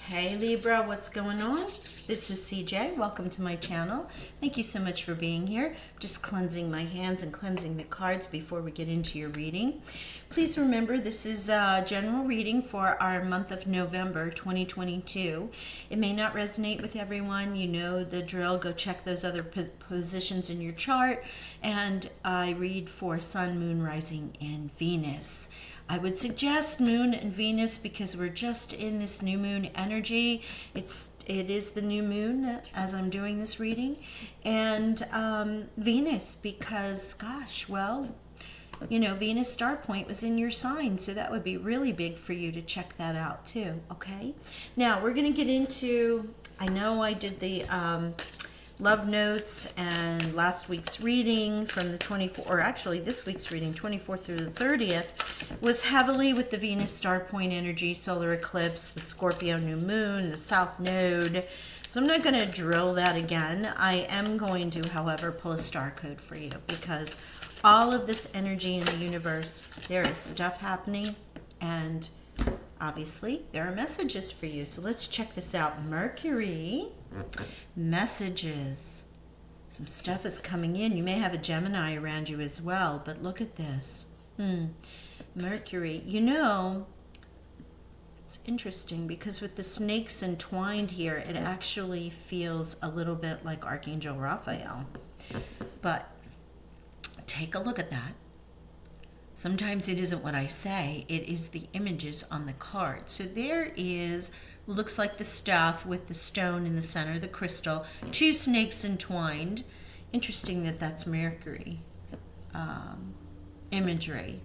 Hey Libra, what's going on? This is CJ. Welcome to my channel. Thank you so much for being here. Just cleansing my hands and cleansing the cards before we get into your reading. Please remember this is a general reading for our month of November 2022. It may not resonate with everyone. You know the drill. Go check those other positions in your chart. And I read for Sun, Moon, Rising, and Venus. I would suggest Moon and Venus because we're just in this new moon energy. It is the new moon as I'm doing this reading. And Venus because, gosh, well, you know, Venus star point was in your sign. So that would be really big for you to check that out too, okay? Now, we're going to get into, I know I did the love notes and last week's reading from the 24th, or actually this week's reading, 24th through the 30th, was heavily with the Venus star point energy, solar eclipse, the Scorpio new moon, the south node. So I'm not going to drill that again. I am going to, however, pull a star code for you because all of this energy in the universe, there is stuff happening and obviously there are messages for you. So let's check this out. Mercury. Messages. Some stuff is coming in. You may have a Gemini around you as well, but look at this. Mercury. You know, it's interesting because with the snakes entwined here, it actually feels a little bit like Archangel Raphael. But take a look at that. Sometimes it isn't what I say. It is the images on the card. So there is, looks like the staff with the stone in the center, the crystal, two snakes entwined. Interesting that that's Mercury imagery.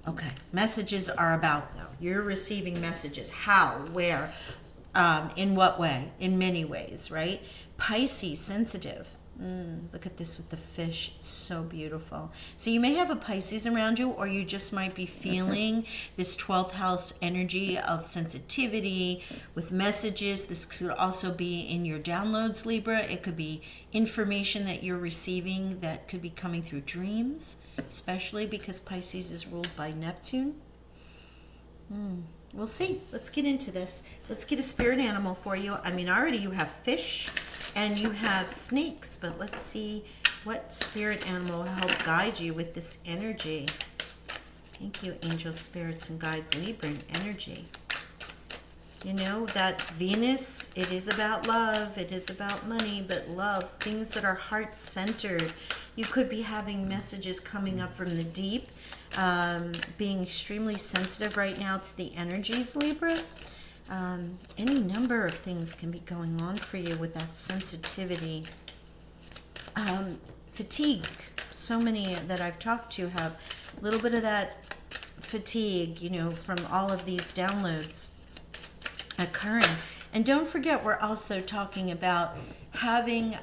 Okay, messages are about, though. You're receiving messages. How? Where? In what way? In many ways, right? Pisces, sensitive. Look at this with the fish. It's so beautiful. So you may have a Pisces around you, or you just might be feeling this 12th house energy of sensitivity with messages. This could also be in your downloads, Libra. It could be information that you're receiving that could be coming through dreams, especially because Pisces is ruled by Neptune. We'll see. Let's get into this. Let's get a spirit animal for you. I mean, already you have fish and you have snakes, but let's see what spirit animal will help guide you with this energy. Thank you, angels, spirits, and guides, Libra energy. You know, that Venus, it is about love, it is about money, but love, things that are heart-centered. You could be having messages coming up from the deep, being extremely sensitive right now to the energies, Libra. Any number of things can be going on for you with that sensitivity. Fatigue. So many that I've talked to have a little bit of that fatigue, you know, from all of these downloads occurring. And don't forget, we're also talking about having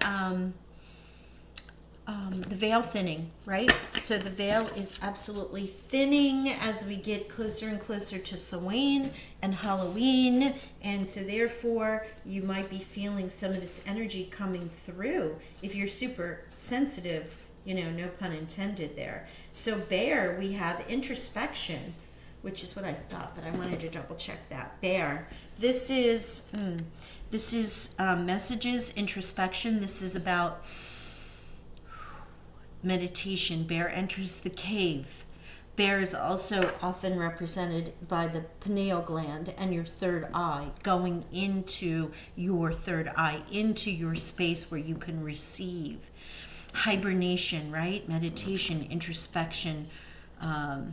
the veil thinning, right? So the veil is absolutely thinning as we get closer and closer to Samhain and Halloween. And so therefore, you might be feeling some of this energy coming through. If you're super sensitive, you know, no pun intended there. So Bear, we have introspection, which is what I thought, but I wanted to double check that. Bear. This is messages, introspection. This is about meditation. Bear enters the cave. Bear is also often represented by the pineal gland and your third eye, going into your third eye, into your space where you can receive. Hibernation, right? Meditation, introspection. Wow.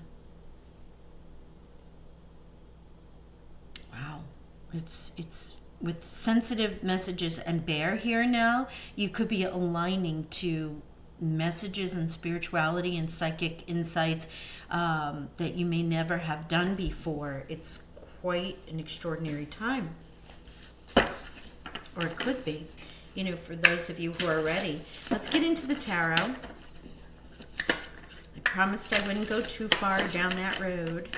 It's with sensitive messages and Bear here now, you could be aligning to messages and spirituality and psychic insights that you may never have done before. It's quite an extraordinary time, or it could be, you know, for those of you who are ready. Let's get into the tarot. I promised I wouldn't go too far down that road.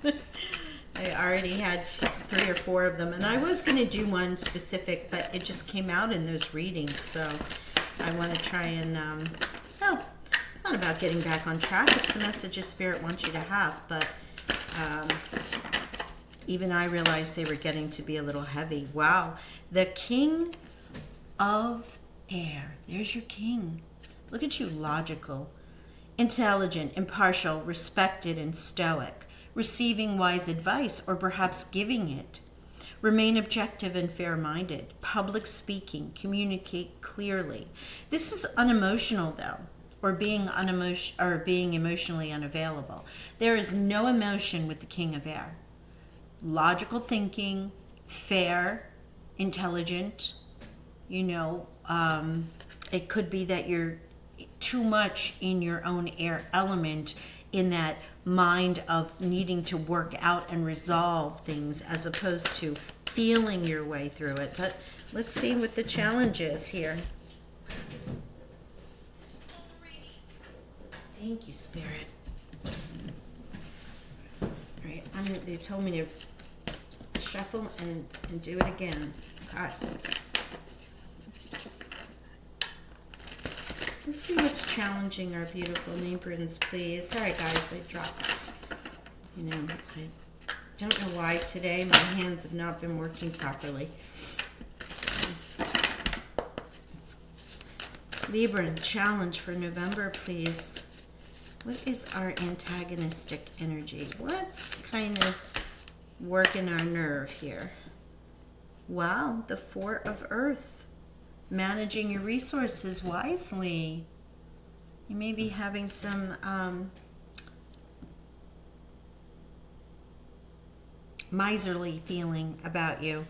I already had 3 or 4 of them, and I was going to do one specific, but it just came out in those readings, so I want to try and, it's not about getting back on track. It's the messages Spirit wants you to have, but Even I realized they were getting to be a little heavy. Wow. The King of Air. There's your king. Look at you, logical, intelligent, impartial, respected, and stoic, receiving wise advice or perhaps giving it. Remain objective and fair-minded. Public speaking. Communicate clearly. This is unemotional, though, or being emotionally unavailable. There is no emotion with the King of Air. Logical thinking, fair, intelligent. It could be that you're too much in your own air element, in that mind of needing to work out and resolve things as opposed to feeling your way through it. But let's see what the challenge is here. Thank you, Spirit. All right, they told me to shuffle and do it again. Okay. Let's see what's challenging our beautiful Librans, please. Sorry, guys, I dropped. I don't know why today my hands have not been working properly. So, Libran, challenge for November, please. What is our antagonistic energy? What's kind of working our nerve here? Wow, the Four of Earth. Managing your resources wisely. You may be having some miserly feeling about you.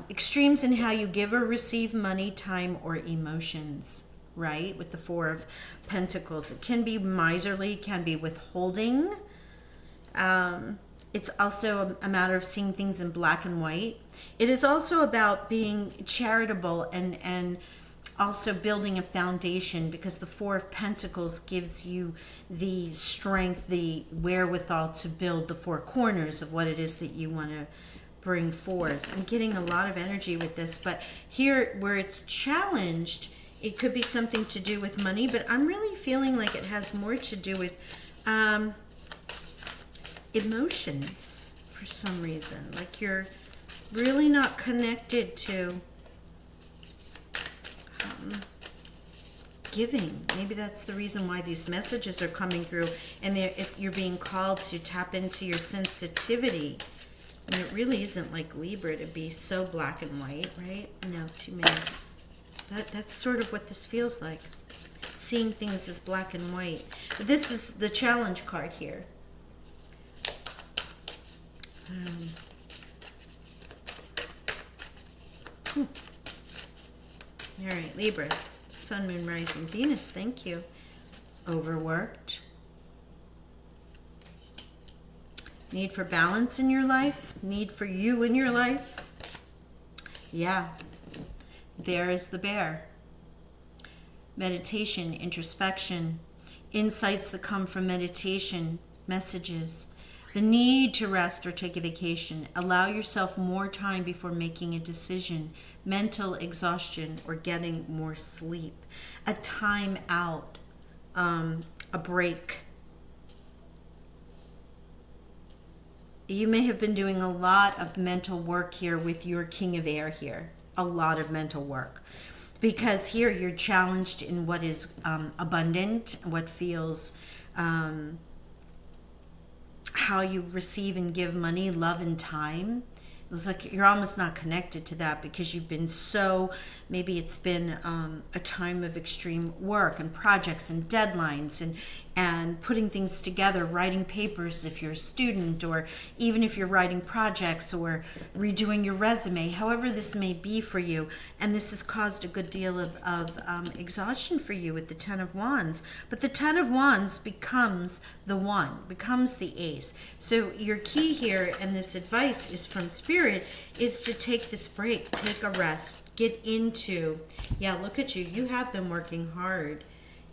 Extremes in how you give or receive money, time, or emotions, right? With the Four of Pentacles. It can be miserly, can be withholding. It's also a matter of seeing things in black and white. It is also about being charitable and also building a foundation, because the Four of Pentacles gives you the strength, the wherewithal to build the four corners of what it is that you want to bring forth. I'm getting a lot of energy with this, but here where it's challenged, it could be something to do with money, but I'm really feeling like it has more to do with emotions for some reason. Like you're really not connected to giving. Maybe that's the reason why these messages are coming through, and if you're being called to tap into your sensitivity. And it really isn't like Libra to be so black and white, right? No, too many. But that's sort of what this feels like. Seeing things as black and white. But this is the challenge card here. All right, Libra, Sun, Moon, Rising, Venus, thank you. Overworked. Need for balance in your life. Need for you in your life. Yeah, there is the Bear. Meditation, introspection, insights that come from meditation, messages. The need to rest or take a vacation. Allow yourself more time before making a decision. Mental exhaustion or getting more sleep. A time out. A break. You may have been doing a lot of mental work here with your King of Air here. A lot of mental work. Because here you're challenged in what is abundant, what feels... how you receive and give money, love, and time. It's like you're almost not connected to that because you've been so, maybe it's been a time of extreme work and projects and deadlines and putting things together, writing papers if you're a student, or even if you're writing projects or redoing your resume, however this may be for you. And this has caused a good deal of exhaustion for you with the Ten of Wands. But the Ten of Wands becomes the one, becomes the ace. So your key here, and this advice is from Spirit, is to take this break, take a rest, get into, yeah, look at you. You have been working hard.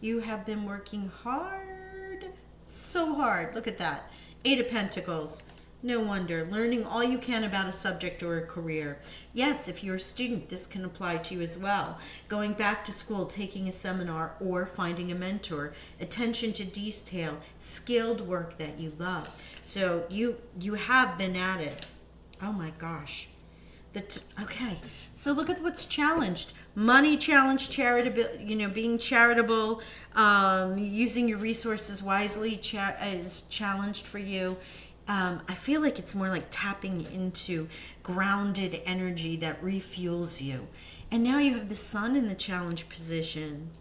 You have been working hard, so hard. Look at that. Eight of Pentacles. No wonder. Learning all you can about a subject or a career. Yes, if you're a student, this can apply to you as well. Going back to school, taking a seminar, or finding a mentor. Attention to detail, skilled work that you love. So you have been at it. Oh my gosh. Okay. So look at what's challenged. Money challenged, charitable, being charitable, using your resources wisely is challenged for you. I feel like it's more like tapping into grounded energy that refuels you. And now you have the sun in the challenge position,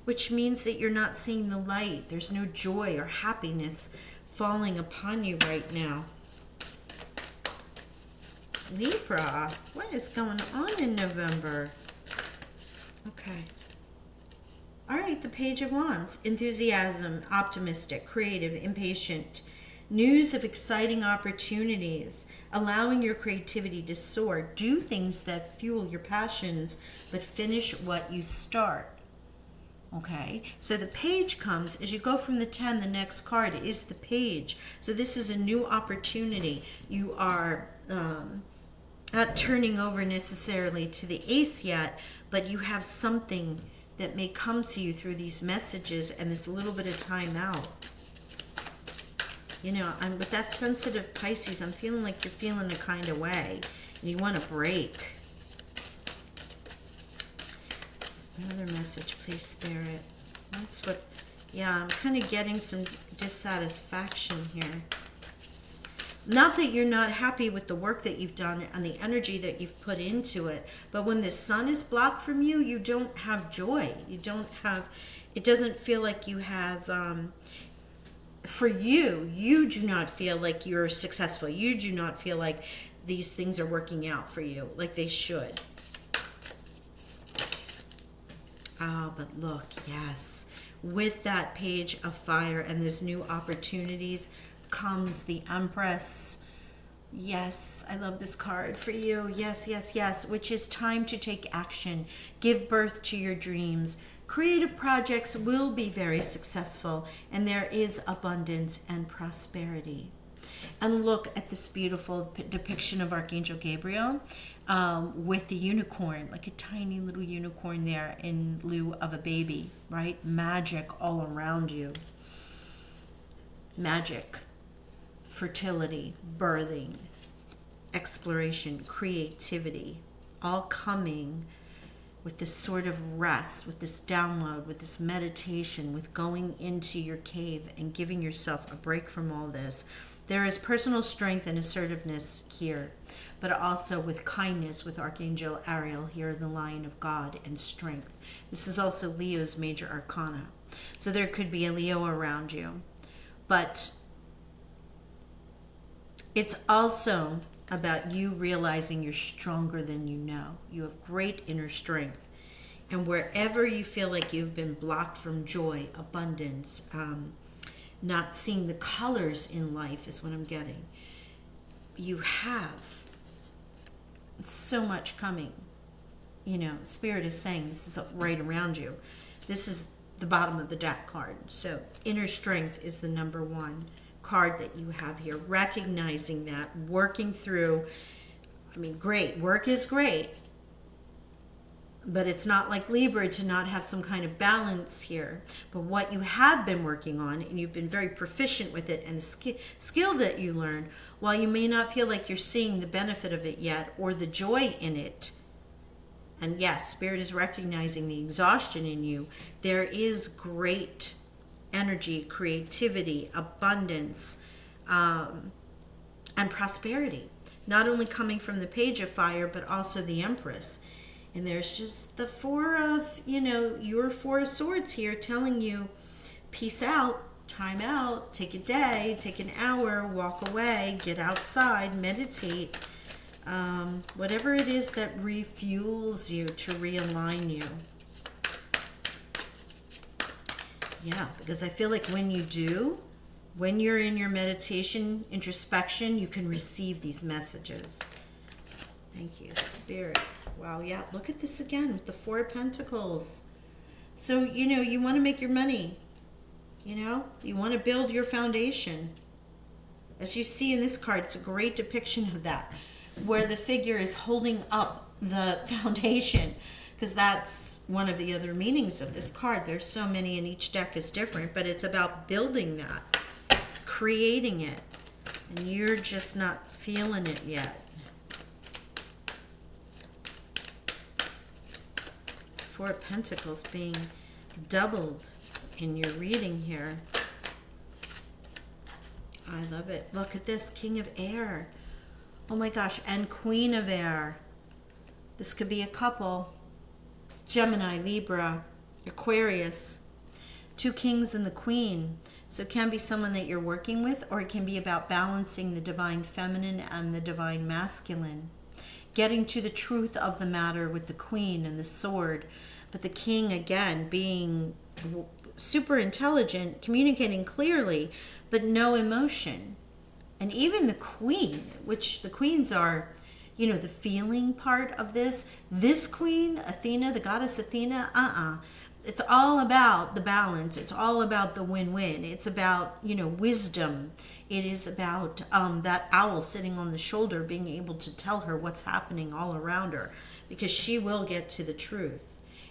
which means that you're not seeing the light. There's no joy or happiness falling upon you right now. Libra, what is going on in November? Okay. All right, the Page of Wands. Enthusiasm, optimistic, creative, impatient. News of exciting opportunities, allowing your creativity to soar. Do things that fuel your passions, but finish what you start. Okay, so the page comes as you go from the 10, the next card is the page. So this is a new opportunity. You are not turning over necessarily to the ace yet, but you have something that may come to you through these messages and this little bit of time out. I'm with that sensitive Pisces, I'm feeling like you're feeling a kind of way and you want to break. Another message, please, Spirit. That's what, I'm kind of getting some dissatisfaction here. Not that you're not happy with the work that you've done and the energy that you've put into it, but when the sun is blocked from you, you don't have joy. It doesn't feel like you have, for you do not feel like you're successful. You do not feel like these things are working out for you like they should. Oh, but look, yes. With that Page of Fire and those new opportunities comes the Empress. Yes, I love this card for you. Yes, yes, yes. Which is time to take action. Give birth to your dreams. Creative projects will be very successful, and there is abundance and prosperity. And look at this beautiful depiction of Archangel Gabriel with the unicorn, like a tiny little unicorn there in lieu of a baby, right? Magic all around you. Magic, fertility, birthing, exploration, creativity, all coming with this sort of rest, with this download, with this meditation, with going into your cave and giving yourself a break from all this. There is personal strength and assertiveness here, but also with kindness with Archangel Ariel here, the Lion of God, and strength. This is also Leo's major arcana. So there could be a Leo around you, but it's also about you realizing you're stronger than you know. You have great inner strength. And wherever you feel like you've been blocked from joy, abundance, not seeing the colors in life is what I'm getting. You have so much coming. Spirit is saying this is right around you. This is the bottom of the deck card. So inner strength is the number one card that you have here. Recognizing that, working through, great. Work is great. But it's not like Libra to not have some kind of balance here. But what you have been working on, and you've been very proficient with it, and the skill that you learned, while you may not feel like you're seeing the benefit of it yet or the joy in it, and yes, Spirit is recognizing the exhaustion in you, there is great energy, creativity, abundance, and prosperity. Not only coming from the Page of Fire, but also the Empress. And there's just the your Four of Swords here telling you, peace out, time out, take a day, take an hour, walk away, get outside, meditate. Whatever it is that refuels you to realign you. Yeah, because I feel like when you do, when you're in your meditation, introspection, you can receive these messages. Thank you, Spirit. Wow, yeah, look at this again with the Four of Pentacles. So, you want to make your money. You want to build your foundation. As you see in this card, it's a great depiction of that, where the figure is holding up the foundation, because that's one of the other meanings of this card. There's so many, and each deck is different, but it's about building that, creating it, and you're just not feeling it yet. Four of Pentacles being doubled in your reading here. I love it. Look at this, King of Air. Oh my gosh, and Queen of Air. This could be a couple. Gemini, Libra, Aquarius. Two kings and the queen. So it can be someone that you're working with, or it can be about balancing the divine feminine and the divine masculine. Getting to the truth of the matter with the queen and the sword. But the king, again, being super intelligent, communicating clearly, but no emotion. And even the queen, which the queens are, you know, the feeling part of this. This queen, Athena, the goddess Athena, it's all about the balance. It's all about the win-win. It's about, you know, wisdom. It is about that owl sitting on the shoulder being able to tell her what's happening all around her, because she will get to the truth.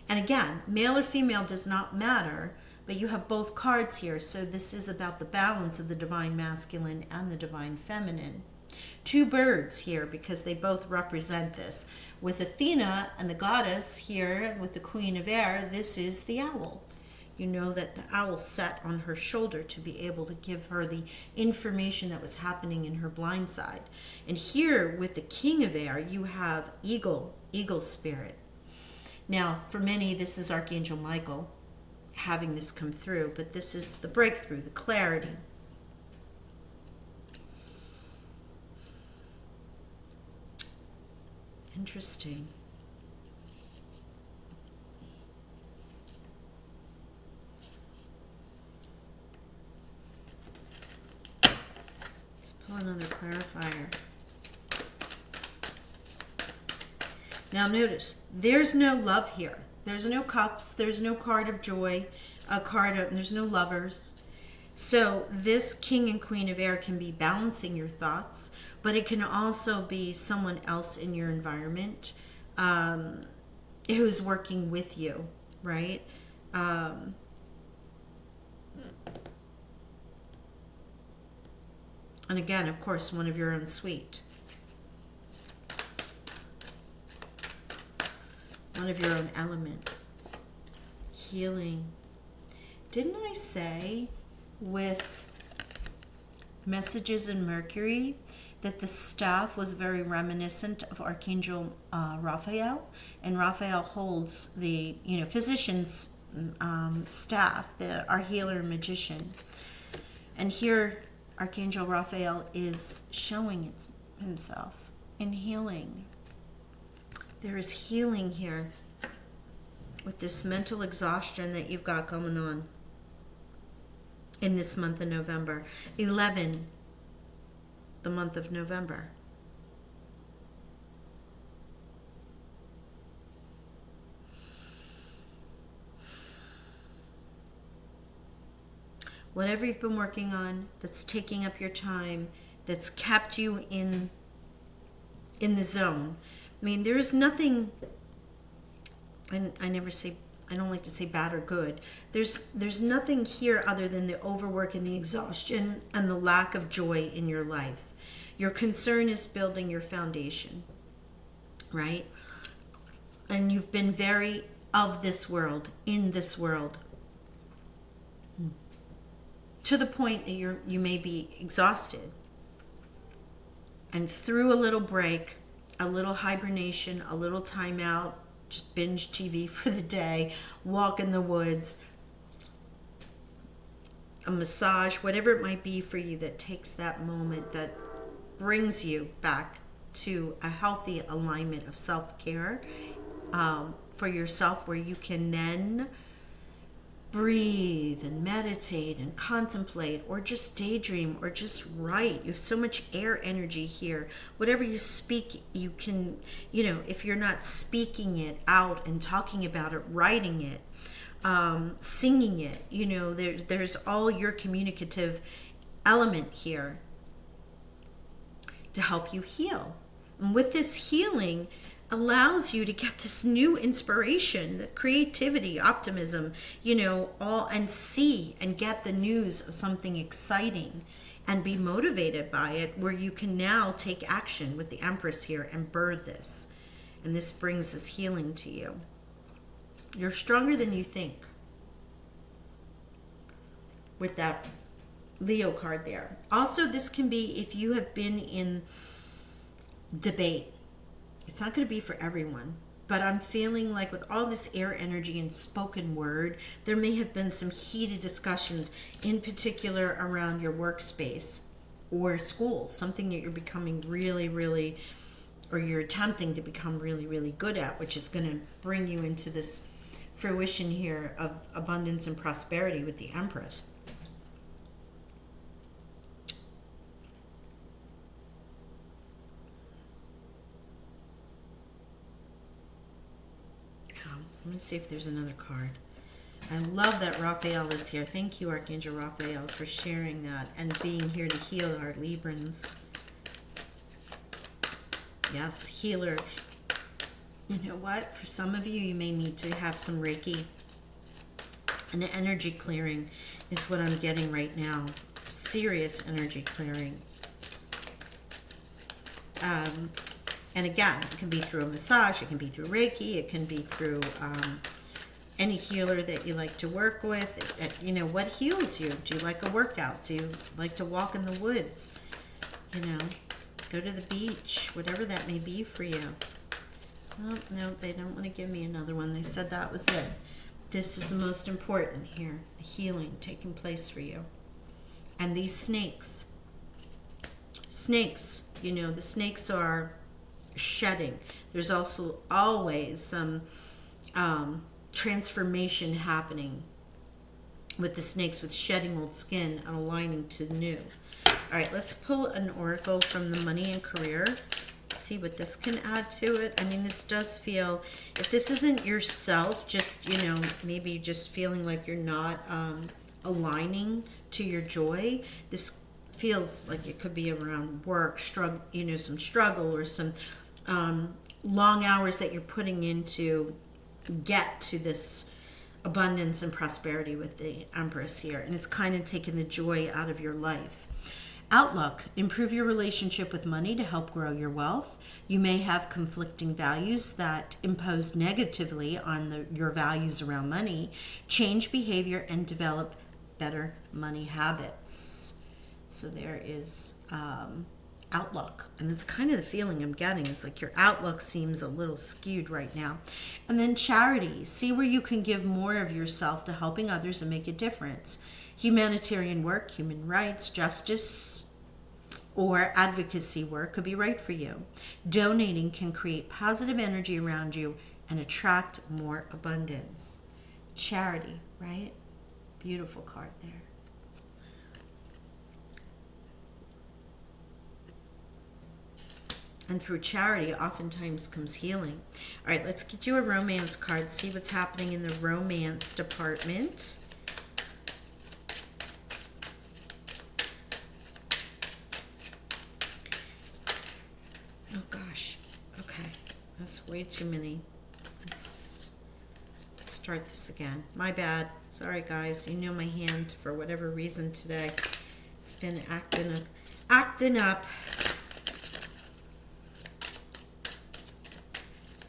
And again, male or female does not matter, but you have both cards here. So this is about the balance of the divine masculine and the divine feminine. Two birds here because they both represent this. With Athena and the goddess here with the Queen of Air, this is the owl. You know that the owl sat on her shoulder to be able to give her the information that was happening in her blind side. And here with the King of Air, you have eagle spirit. Now, for many, this is Archangel Michael having this come through, but this is the breakthrough, the clarity. Interesting. Let's pull another clarifier. Now notice, there's no love here. There's no cups, there's no card of joy, there's no lovers. So this King and Queen of Air can be balancing your thoughts, but it can also be someone else in your environment who's working with you, right? And again, of course, one of your own suite. One of your own element. Healing. Didn't I say with messages in Mercury that the staff was very reminiscent of Archangel Raphael? And Raphael holds the, you know, physician's staff, our healer magician. And here Archangel Raphael is showing himself in healing. There is healing here with this mental exhaustion that you've got going on in this month of November. 11, the month of November. Whatever you've been working on that's taking up your time, that's kept you in the zone. I mean, there's nothing, I don't like to say bad or good. There's nothing here other than the overwork and the exhaustion and the lack of joy in your life. Your concern is building your foundation, right? And you've been very of this world, in this world, to the point that you may be exhausted. And through a little break, a little hibernation, a little time out, just binge TV for the day, walk in the woods, a massage, whatever it might be for you that takes that moment, that brings you back to a healthy alignment of self-care for yourself, where you can then breathe and meditate and contemplate, or just daydream, or just write. You have so much air energy here. Whatever you speak, you can, if you're not speaking it out and talking about it, writing it, singing it, there's all your communicative element here to help you heal. And with this healing, allows you to get this new inspiration, creativity, optimism, and see and get the news of something exciting and be motivated by it, where you can now take action with the Empress here and birth this. And this brings this healing to you. You're stronger than you think with that Leo card there. Also, this can be if you have been in debate. It's not going to be for everyone, but I'm feeling like with all this air energy and spoken word, there may have been some heated discussions, in particular around your workspace or school, something that you're becoming really, really, or you're attempting to become really, really good at, which is going to bring you into this fruition here of abundance and prosperity with the Empress. Let me see if there's another card. I love that Raphael is here. Thank you, Archangel Raphael, for sharing that and being here to heal our Librans. Yes, healer. You know what? For some of you, you may need to have some Reiki. And energy clearing is what I'm getting right now. Serious energy clearing. And again, it can be through a massage, it can be through Reiki, it can be through any healer that you like to work with. You know, what heals you? Do you like a workout? Do you like to walk in the woods? You know, go to the beach, whatever that may be for you. Oh, no, they don't want to give me another one. They said that was it. This is the most important here, the healing taking place for you. And these snakes, you know, the snakes are shedding. There's also always some transformation happening with the snakes, with shedding old skin and aligning to new. All right, let's pull an oracle from the money and career. See what this can add to it. I mean, this does feel, if this isn't yourself, just, you know, maybe just feeling like you're not aligning to your joy, this feels like it could be around work, struggle, you know, some struggle or some long hours that you're putting in to get to this abundance and prosperity with the Empress here. And it's kind of taking the joy out of your life. Outlook: improve your relationship with money to help grow your wealth. You may have conflicting values that impose negatively on your values around money. Change behavior and develop better money habits. So there is outlook, and that's kind of the feeling I'm getting, is like your outlook seems a little skewed right now. And then charity: see where you can give more of yourself to helping others and make a difference. Humanitarian work, human rights, justice, or advocacy work could be right for you. Donating can create positive energy around you and attract more abundance. Charity, right? Beautiful card there. And through charity, oftentimes comes healing. All right, let's get you a romance card. See what's happening in the romance department. Oh, gosh. Okay. That's way too many. Let's start this again. My bad. Sorry, guys. You know my hand, for whatever reason today, it's been acting up.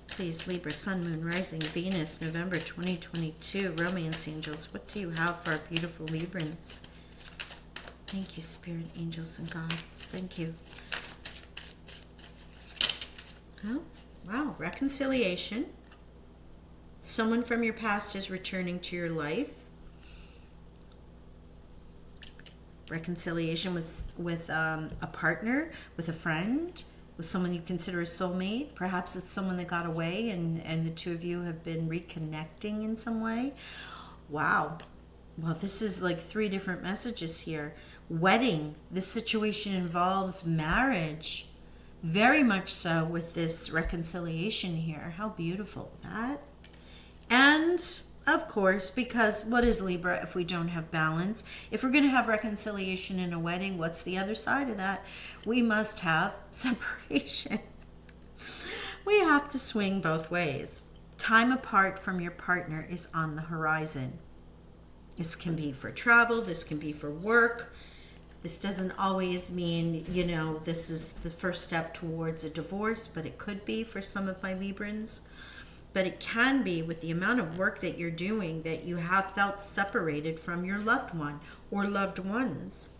Please, Libra, Sun, Moon, Rising, Venus, November 2022. Romance angels, what do you have for our beautiful Librans? Thank you, Spirit, angels, and gods. Thank you. Oh, wow. Reconciliation. Someone from your past is returning to your life. Reconciliation with a partner, with a friend, with someone you consider a soulmate. Perhaps it's someone that got away and the two of you have been reconnecting in some way. Wow. Well, this is like 3 different messages here. Wedding. This situation involves marriage. Very much so with this reconciliation here. How beautiful that. And of course, because what is Libra if we don't have balance? If we're going to have reconciliation in a wedding, what's the other side of that? We must have separation. We have to swing both ways. Time apart from your partner is on the horizon. This can be for travel. This can be for work. This doesn't always mean, you know, this is the first step towards a divorce, but it could be for some of my Librans. but it can be with the amount of work that you're doing that you have felt separated from your loved one or loved ones.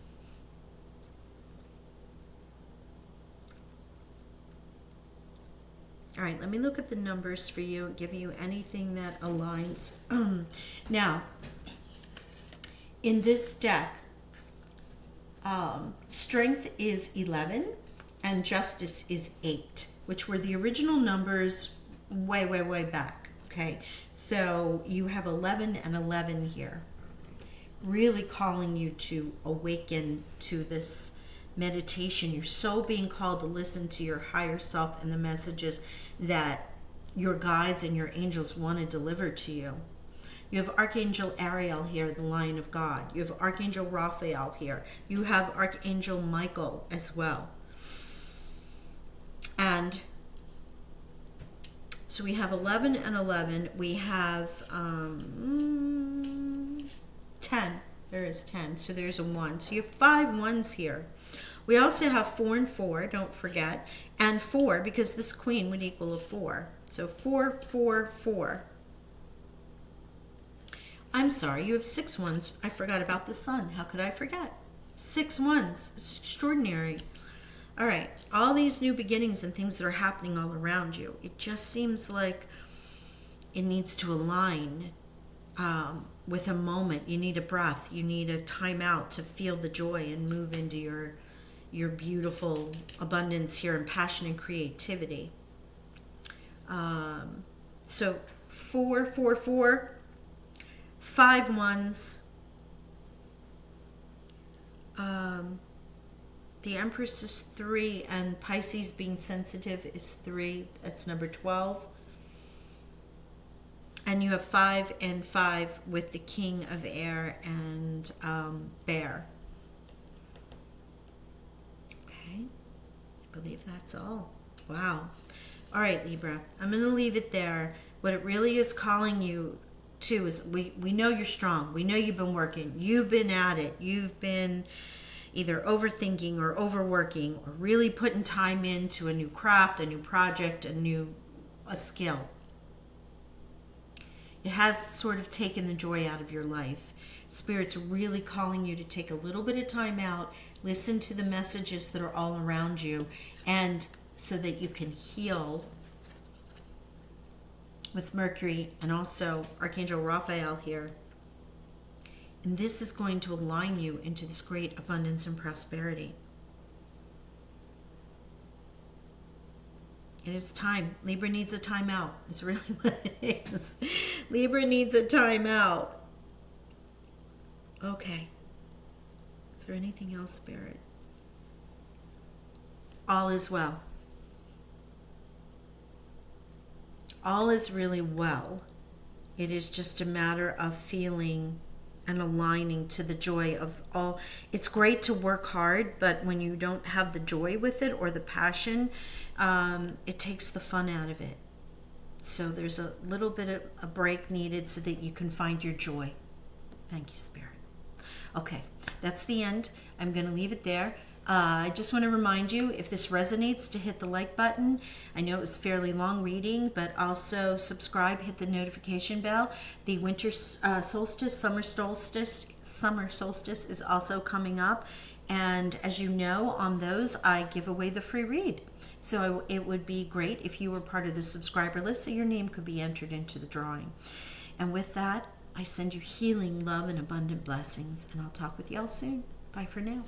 All right, let me look at the numbers for you and give you anything that aligns. Now, in this deck, strength is 11 and justice is 8, which were the original numbers way, way, way back. Okay, so you have 11 and 11 here, really calling you to awaken to this meditation. You're so being called to listen to your higher self and the messages that your guides and your angels want to deliver to you. You have Archangel Ariel here, the Lion of God. You have Archangel Raphael here. You have Archangel Michael as well. And so we have 11 and 11. We have 10. There is 10. So there's a 1. So you have 5 ones here. We also have 4 and 4, don't forget, and 4 because this queen would equal a 4. So 4, 4, 4. I'm sorry, you have 6 ones. I forgot about the sun. How could I forget? 6 ones. It's extraordinary. All right, all these new beginnings and things that are happening all around you, it just seems like it needs to align with a moment. You need a breath. You need a time out to feel the joy and move into your beautiful abundance here and passion and creativity. So 4, 4, 4, 5 ones. The Empress is 3, and Pisces being sensitive is 3. That's number 12. And you have 5 and 5 with the King of Air and Bear. Okay, I believe that's all. Wow. All right, Libra, I'm going to leave it there. What it really is calling you to is we know you're strong. We know you've been working. You've been at it. You've been either overthinking or overworking or really putting time into a new craft, a new project, a skill. It has sort of taken the joy out of your life. Spirit's really calling you to take a little bit of time out, listen to the messages that are all around you, and so that you can heal with Mercury and also Archangel Raphael here. And this is going to align you into this great abundance and prosperity. It is time. Libra needs a time out. It's really what it is. Libra needs a time out. Okay. Is there anything else, Spirit? All is well. All is really well. It is just a matter of feeling and aligning to the joy of all. It's great to work hard, but when you don't have the joy with it or the passion, it takes the fun out of it. So there's a little bit of a break needed so that you can find your joy. Thank you, Spirit. Okay, that's the end. I'm going to leave it there. I just want to remind you, if this resonates, to hit the like button. I know it was a fairly long reading, but also subscribe, hit the notification bell. The winter solstice, summer solstice is also coming up. And as you know, on those, I give away the free read. So it would be great if you were part of the subscriber list so your name could be entered into the drawing. And with that, I send you healing, love, and abundant blessings. And I'll talk with y'all soon. Bye for now.